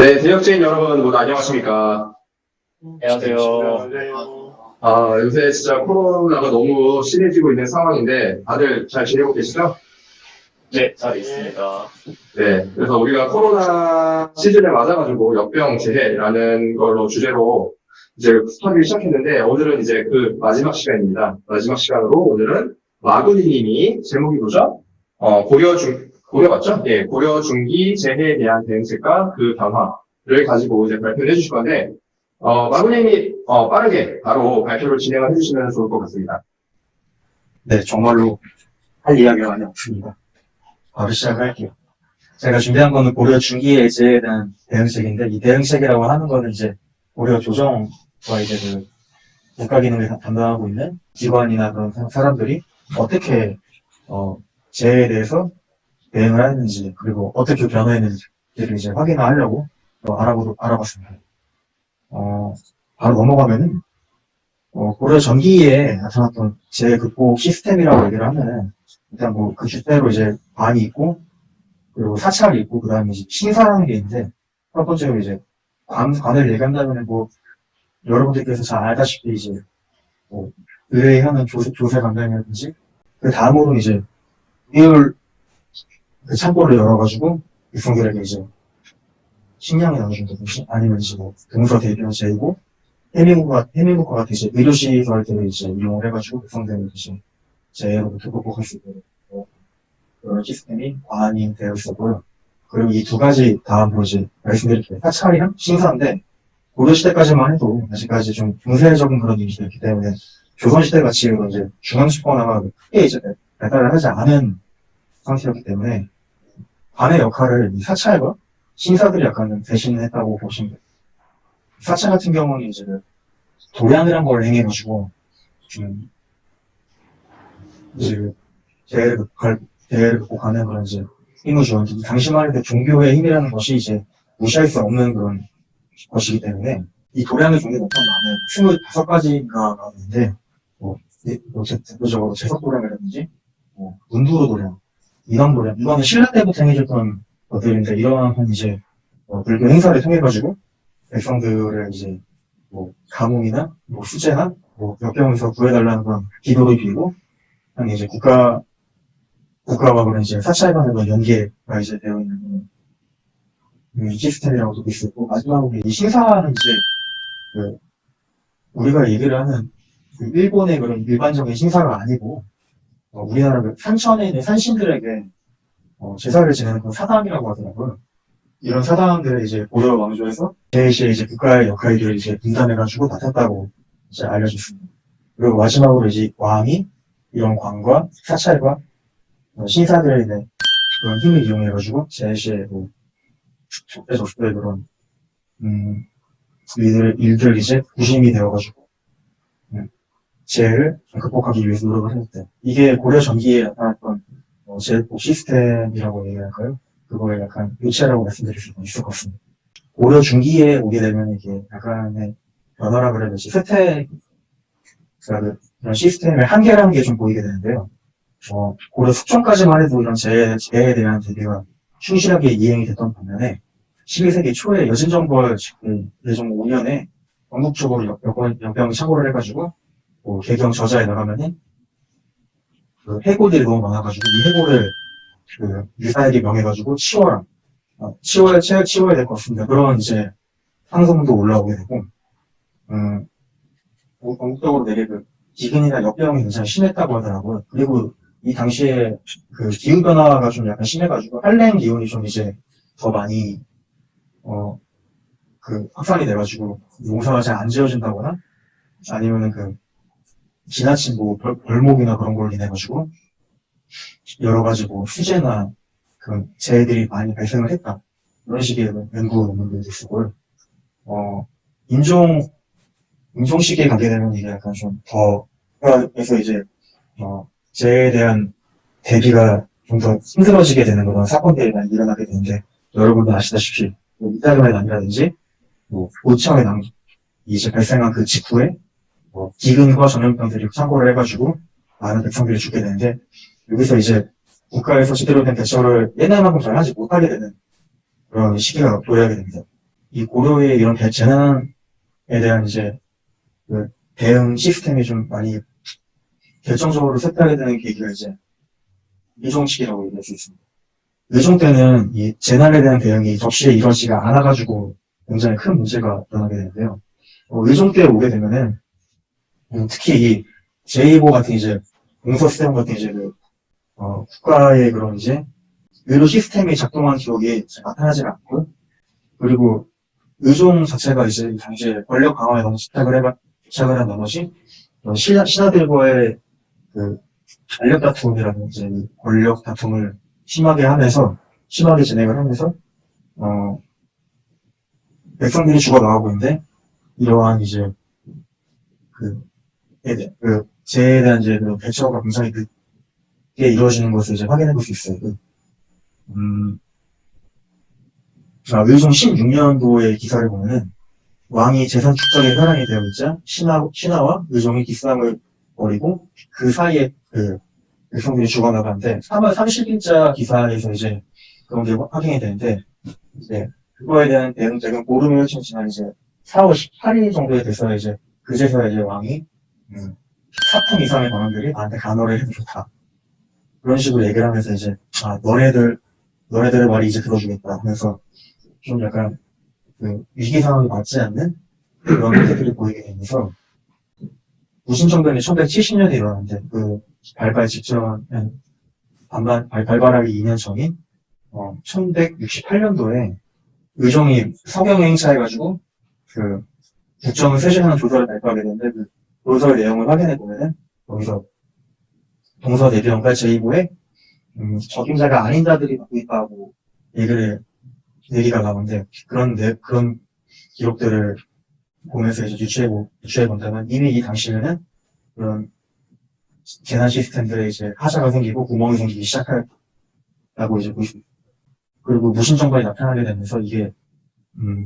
네, 대역죄인 여러분 모두 안녕하십니까. 안녕하세요. 요새 진짜 코로나가 너무 심해지고 있는 상황인데 다들 잘 지내고 계시죠? 네, 잘 있습니다. 네, 그래서 우리가 코로나 시즌에 맞아가지고 역병재해라는 걸로 주제로 이제 스터디를 시작했는데 오늘은 이제 그 마지막 시간입니다. 마지막 시간으로 오늘은 마구니님이 제목이 뭐죠? 고려 맞죠? 예, 고려 중기 재해에 대한 대응책과 그 변화를 가지고 이제 발표를 해주실 건데, 마구님이 빠르게 바로 발표를 진행을 해주시면 좋을 것 같습니다. 네, 정말로 할 이야기가 많이 없습니다. 바로 시작할게요. 제가 준비한 거는 고려 중기의 재해에 대한 대응책인데, 이 대응책이라고 하는 거는 이제 고려 조정과 이제 그 국가 기능을 담당하고 있는 기관이나 그런 사람들이 어떻게 재해에 대해서 대응을 했는지, 그리고 어떻게 변화했는지를 이제 확인하려고 알아봤습니다. 바로 넘어가면은 고려 전기에 나타났던 재해 극복 시스템이라고 얘기를 하면은 일단 뭐 그 주대로 이제 관이 있고 그리고 사찰이 있고 그다음에 이제 신사라는 게 있는데 첫 번째로 이제 관을 얘기한다면은 뭐 여러분들께서 잘 알다시피 이제 뭐 의뢰에 하는 조세 관련이라든지 그 다음으로 이제 비율 그 창고를 열어가지고 육성들에게 이제 식량을 나눠준다든지 아니면 이제 뭐 동서 대비원 제이고 해민국과 같은 이제 의료시설들을 이제 이용을 해가지고 육성들을 이제 재해로부터 극복할 수 있도록 그런 시스템이 관이 되어 있었고요. 그리고 이 두 가지 다음으로 이제 말씀드릴게요. 사찰이랑 신사인데 고려시대까지만 해도 아직까지 좀 중세적인 그런 이미지가 있기 때문에 조선시대 같이 그런 이제 중앙집권화가 크게 이제 발달을 하지 않은 상태였기 때문에 관의 역할을 이 사찰과 신사들이 약간 대신을 했다고 보시면 돼요. 사찰 같은 경우는 이제 도량이란 걸 행해가지고 이제 대회를 극복하는 그런 이제 힘을 주었는데 당시만 해도 종교의 힘이라는 것이 이제 무시할 수 없는 그런 것이기 때문에 이 도량의 종류가 엄청 많아요. 25가지가 있는데 대표적으로 제석도량이라든지 문두로 도량, 이왕도량 이거는 신라 때부터 행해졌던 것들인데 이러한 이제 불교 행사를 통해 가지고 백성들을 이제 뭐 가뭄이나 뭐 수재나 뭐 역병에서 구해달라는 그런 기도를 빌고 한 이제 국가와 그런 이제 사찰 간의 그런 연계가 이제 되어 있는 시스템이라고도 볼 수 있고 마지막으로 이 신사는 이제 그 우리가 얘기를 하는 그 일본의 그런 일반적인 신사가 아니고 우리나라 그 산천에 있는 산신들에게 제사를 지내는 그런 사당이라고 하더라고요. 이런 사당들을 이제 고려 왕조에서 제시의 이제 국가의 역할들을 이제 분담해가지고 맡았다고 이제 알려졌습니다. 그리고 마지막으로 이제 왕이 이런 관과 사찰과 신사들의 그런 힘을 이용해가지고 제시의 뭐 적대적소의 그런 일들 이제 구심이 되어가지고 재해를 극복하기 위해서 노력을 했는데 이게 고려 전기에 나타났던 재해복 시스템이라고 얘기할까요? 그거에 약간 요체라고 말씀드릴 수 있을 것 같습니다. 고려 중기에 오게 되면 이게 약간의 변화라 그래야 되지 이런 시스템의 한계라는 게 좀 보이게 되는데요. 고려 숙종까지만 해도 이런 재해에 대한 대비가 충실하게 이행이 됐던 반면에 12세기 초에 여진정벌 예종 5년에 전국적으로 역병 창고를 해가지고 개경 저자에 나가면은 그 해고들이 너무 많아가지고 이 해고를 그 유사에게 명해가지고 치워야 될 것 같습니다. 그런 이제 상성도 올라오게 되고 전국적으로 되게 그 기근이나 역병이 굉장히 심했다고 하더라고요. 그리고 이 당시에 그 기후 변화가 좀 약간 심해가지고 한랭 기온이 좀 이제 더 많이 그 확산이 돼가지고 농사가 잘 안 지어진다거나 아니면은 그 지나친 뭐 벌목이나 그런 걸로 인해가지고 여러 가지 뭐 수재나 그 재해들이 많이 발생을 했다. 이런 식의 연구 논문들도 있었고요. 인종 시기에 가게 되면 이게 약간 좀 더, 그래서 이제, 재해에 대한 대비가 좀 더 힘들어지게 되는 그런 사건들이 많이 일어나게 되는데, 여러분도 아시다시피, 뭐 이탈리아의 난이라든지, 뭐, 고창의 난, 이제 발생한 그 직후에, 기근과 전염병들이 창궐을 해가지고, 많은 백성들이 죽게 되는데, 여기서 이제, 국가에서 제대로 된 대처를 옛날만큼 잘 하지 못하게 되는 그런 시기가 도래하게 됩니다. 이 고려의 이런 재난에 대한 이제 그 대응 시스템이 좀 많이 결정적으로 쇠퇴하게 되는 계기가 이제 의종치기라고 얘기할 수 있습니다. 의종 때는 이 재난에 대한 대응이 접시에 이루어지지가 않아가지고 굉장히 큰 문제가 일어나게 되는데요. 의종 때 오게 되면은 특히 이 제2보 같은 이제 공서 시스템 같은 이제 국가의 그런 이제 의료 시스템이 작동한 기록이 나타나지 않고, 그리고 의종 자체가 이제 당시에 권력 강화에 너무 집착을 한 나머지 신하들과의 그 권력 다툼이라든지 이 권력 다툼을 심하게 진행을 하면서 백성들이 죽어 나가고 있는데, 이러한 이제 재해에 대한 이제 그 대처가 굉장히 늦게 이루어지는 것을 이제 확인해 볼 수 있어요. 의종 16년도의 기사를 보면은 왕이 재산 축적에 혈안이 되어 있자 신하와 의종이 기싸움을 벌이고 그 사이에 그 백성들이 죽어나가는데 3월 30일자 기사에서 이제 그런 게 확인이 되는데, 이제 그거에 대한 대응책은 보름이 훨씬 지난 이제 4월 18일 정도에 돼서 이제 그제서야 이제 왕이 4품 이상의 관원들이 나한테 간호를 해도 좋다, 그런 식으로 얘기를 하면서 이제 너네들의 말이 이제 들어주겠다 하면서 좀 약간 그 위기 상황이 맞지 않는 그런 형태들이 보이게 되면서, 무신정변이 1970년에 일어났는데 그 발발 직전 발발하기 2년 전인 1168년도에 의종이 서경에 행차해가지고 그 국정을 쇄신하는 조서를 발표하게 되는데, 그 조서의 내용을 확인해 보면은 거기서 동서대비원과 제2부에 적임자가 아닌 자들이 맡고 있다고 얘기가 나오는데, 그런 기록들을 보면서 이제 유추해 본다면 이미 이 당시에는 그런 재난 시스템들에 이제 하자가 생기고 구멍이 생기기 시작하다고 이제 보시고, 그리고 무신정권이 나타나게 되면서 이게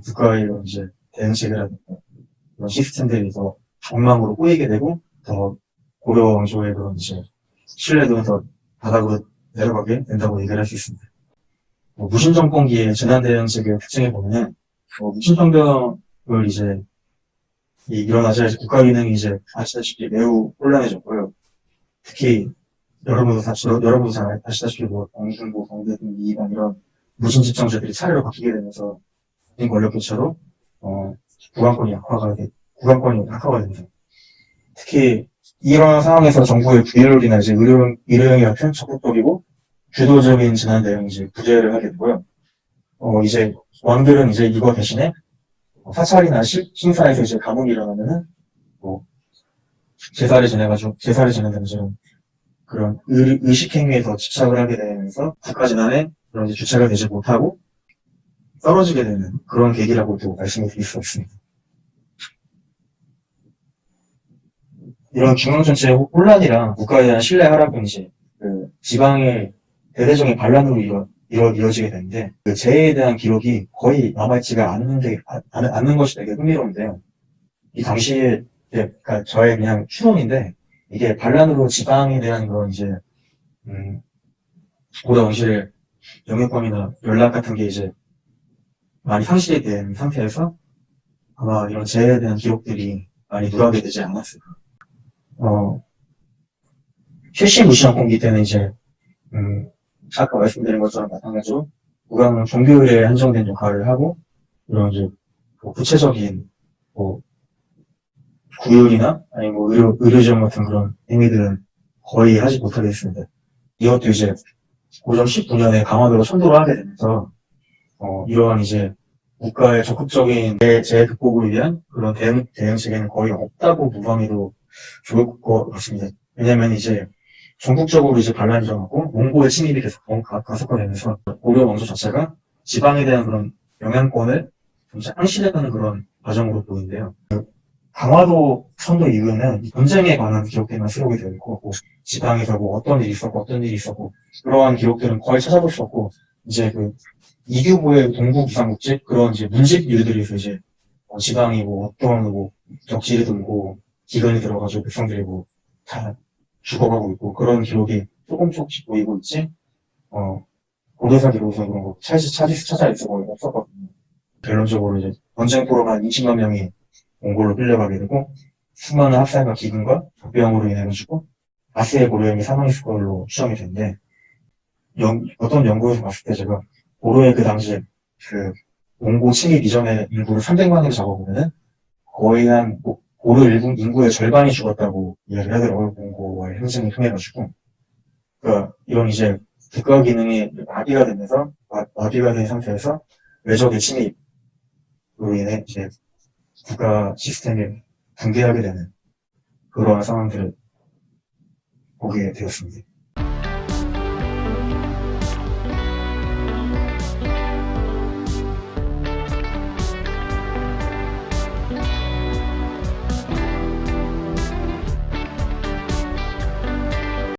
국가의 이런 이제 대응체계라든가 그런 시스템들이 더 엉망으로 꼬이게 되고, 더 고려 왕조의 그런 이제 신뢰도는 더 바닥으로 내려가게 된다고 얘기를 할 수 있습니다. 무신정권기의 재난 대응체계의 특징을 보면은 무신정변을 이제 일어나자 이제 국가 기능이 이제 아시다시피 매우 혼란해졌고요. 특히 여러분도 잘 아시다시피 공군부, 공대등, 이반 이런 무신 집정자들이 차례로 바뀌게 되면서 권력 교체로 구강권이 약화가 됩니다. 특히 이런 상황에서 정부의 부율이나 이제 의료용이 같은 적극적이고 주도적인 재난 대응 이제 부재를 하게 되고요. 이제 왕들은 이제 이거 대신에 사찰이나 신사에서 이제 가뭄이 일어나면은 제사를 지내면서 그런 의식행위에 더 집착을 하게 되면서 국가 재난에 그런 이제 주체가 되지 못하고 떨어지게 되는 그런 계기라고도 말씀을 드릴 수 있습니다. 이런 중앙 전체의 혼란이랑 국가에 대한 신뢰 하락은 이제 그 지방의 대대적인 반란으로 이어지게 되는데, 그 재해에 대한 기록이 거의 남아있지가 않는 것이 되게 흥미로운데요. 이 당시에 그러니까 저의 그냥 추론인데, 이게 반란으로 지방에 대한 그런 이제 고려 왕실의 영유권이나 연락 같은 게 이제 많이 상실이 된 상태에서 아마 이런 재해에 대한 기록들이 많이 누락이 되지 않았을까. 최씨 무신정권기 때는 이제 아까 말씀드린 것처럼 마찬가지로 국왕은 종교에 한정된 역할을 하고, 이런 이제 구체적인 구휼이나 아니면 의료지원 같은 그런 행위들은 거의 하지 못하게 됐습니다. 이것도 이제 고종 19년에 강화도로 천도를 하게 되면서 이러한 이제 국가의 적극적인 재해 극복을 위한 그런 대응 체계는 거의 없다고 무방해도 좋을 것 같습니다. 왜냐면 이제 전국적으로 이제 반란이 일어나고 몽고의 침입이 계속 가속화되면서 고려 왕조 자체가 지방에 대한 그런 영향권을 좀 상실해가는 그런 과정으로 보이는데요. 강화도 선도 이후에는 전쟁에 관한 기록들만 수록이 되어 있고, 지방에서 어떤 일이 있었고 그러한 기록들은 거의 찾아볼 수 없고, 이제 그 이규보의 동국이상국집 그런 이제 문집일들에서 이제 지방이 어떤 적질이 들고 기근이 들어가지고 백성들이 다 죽어가고 있고 그런 기록이 조금씩 보이고 있지, 고려사 기록에서 그런 거 찾아 있어 거의 없었거든요. 결론적으로 이제 전쟁포로만 한 20만 명이 몽골로 끌려가게 되고 수많은 학살과 기근과 적병으로 인해가지고 다수의 고려인이 사망했을 걸로 추정이 되는데 어떤 연구에서 봤을 때 제가 고려의 그 당시에 그 몽고 침입 이전에 인구를 300만으로 잡아보면은 거의 한 고려 인구의 절반이 죽었다고 이야기를 하더라고요. 몽고와의 행진을 통해가지고. 그러니까 이런 이제 국가 기능이 마비가 되면서 마비가 된 상태에서 외적의 침입으로 인해 이제 국가 시스템이 붕괴하게 되는 그러한 상황들을 보게 되었습니다.